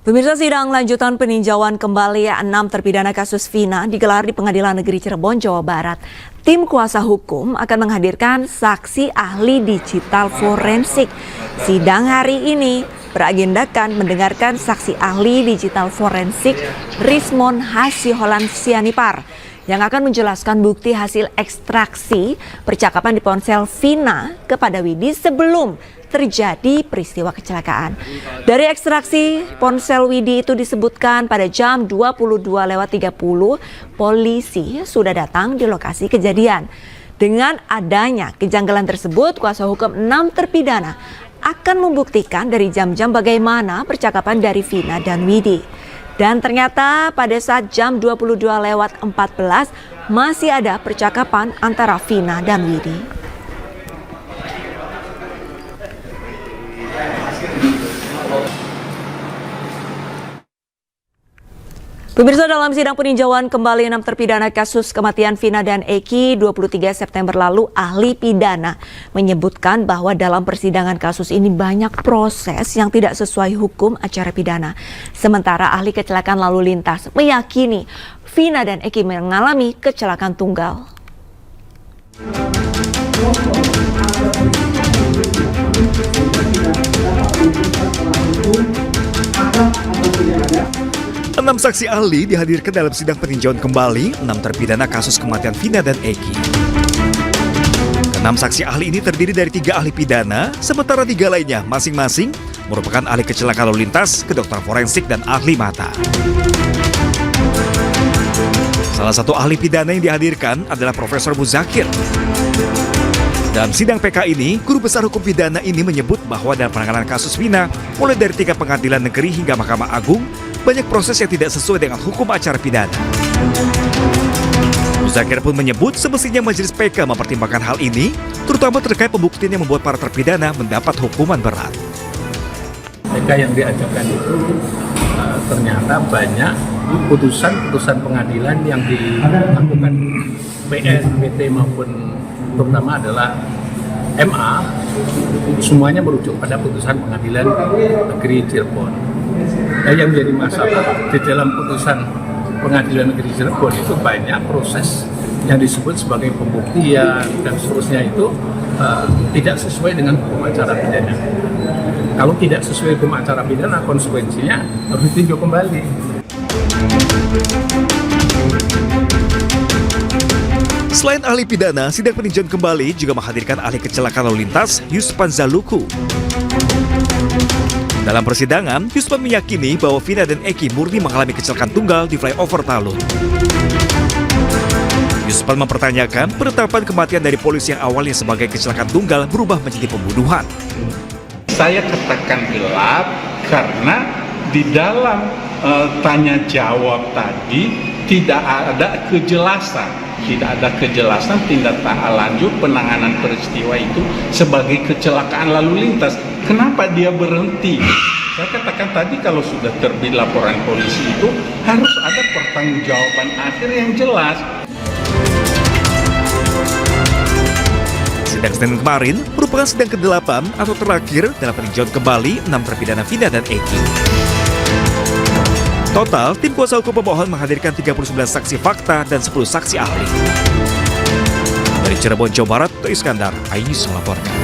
Pemirsa, sidang lanjutan peninjauan kembali 6 terpidana kasus Vina digelar di Pengadilan Negeri Cirebon, Jawa Barat. Tim kuasa hukum akan menghadirkan saksi ahli digital forensik. Sidang hari ini beragendakan mendengarkan saksi ahli digital forensik Rismon Hasiholan Sianipar yang akan menjelaskan bukti hasil ekstraksi percakapan di ponsel Vina kepada Widi sebelum terjadi peristiwa kecelakaan. Dari ekstraksi ponsel Widi itu disebutkan pada jam 22.30 polisi sudah datang di lokasi kejadian. Dengan adanya kejanggalan tersebut, kuasa hukum 6 terpidana akan membuktikan dari jam-jam bagaimana percakapan dari Vina dan Widi. Dan ternyata pada saat jam 22.14 masih ada percakapan antara Vina dan Widi. Pemirsa, dalam sidang peninjauan kembali 6 terpidana kasus kematian Vina dan Eki 23 September lalu, ahli pidana menyebutkan bahwa dalam persidangan kasus ini banyak proses yang tidak sesuai hukum acara pidana. Sementara ahli kecelakaan lalu lintas meyakini Vina dan Eki mengalami kecelakaan tunggal. Enam saksi ahli dihadirkan dalam sidang peninjauan kembali 6 terpidana kasus kematian Vina dan Eki. Enam saksi ahli ini terdiri dari 3 ahli pidana, sementara 3 lainnya masing-masing merupakan ahli kecelakaan lalu lintas, kedokteran forensik, dan ahli mata. Salah satu ahli pidana yang dihadirkan adalah Profesor Muzakir. Dalam sidang PK ini, guru besar hukum pidana ini menyebut bahwa dalam penanganan kasus Vina, mulai dari tingkat pengadilan negeri hingga Mahkamah Agung, banyak proses yang tidak sesuai dengan hukum acara pidana. Muzakir pun menyebut semestinya majelis PK mempertimbangkan hal ini, terutama terkait pembuktian yang membuat para terpidana mendapat hukuman berat. PK yang diajukan itu ternyata banyak putusan-putusan pengadilan yang dilakukan PN, PT maupun terutama adalah MA, semuanya merujuk pada putusan pengadilan negeri Cirebon. Yang menjadi masalah di dalam putusan pengadilan negeri Cirebon itu banyak proses yang disebut sebagai pembuktian dan seterusnya itu tidak sesuai dengan hukum acara pidana. Kalau tidak sesuai hukum acara pidana, konsekuensinya harus ditinjau kembali. Selain ahli pidana, sidang peninjauan kembali juga menghadirkan ahli kecelakaan lalu lintas Yuspan Zaluku. Dalam persidangan, Yuspan meyakini bahwa Vina dan Eki murni mengalami kecelakaan tunggal di flyover Talun. Yuspan mempertanyakan penetapan kematian dari polisi yang awalnya sebagai kecelakaan tunggal berubah menjadi pembunuhan. Saya katakan gelap karena di dalam tanya jawab tadi tidak ada kejelasan. Tidak ada kejelasan tindak lanjut penanganan peristiwa itu sebagai kecelakaan lalu lintas. Kenapa dia berhenti? Saya katakan tadi kalau sudah terbit laporan polisi itu harus ada pertanggungjawaban akhir yang jelas. Sidang Senin kemarin merupakan sidang ke-8 atau terakhir dalam peninjauan kembali 6 terpidana Vina dan Eki. Total, tim kuasa hukum pemohon menghadirkan 39 saksi fakta dan 10 saksi ahli. Dari Cirebon, Jawa Barat, Iskandar Ais melaporkan.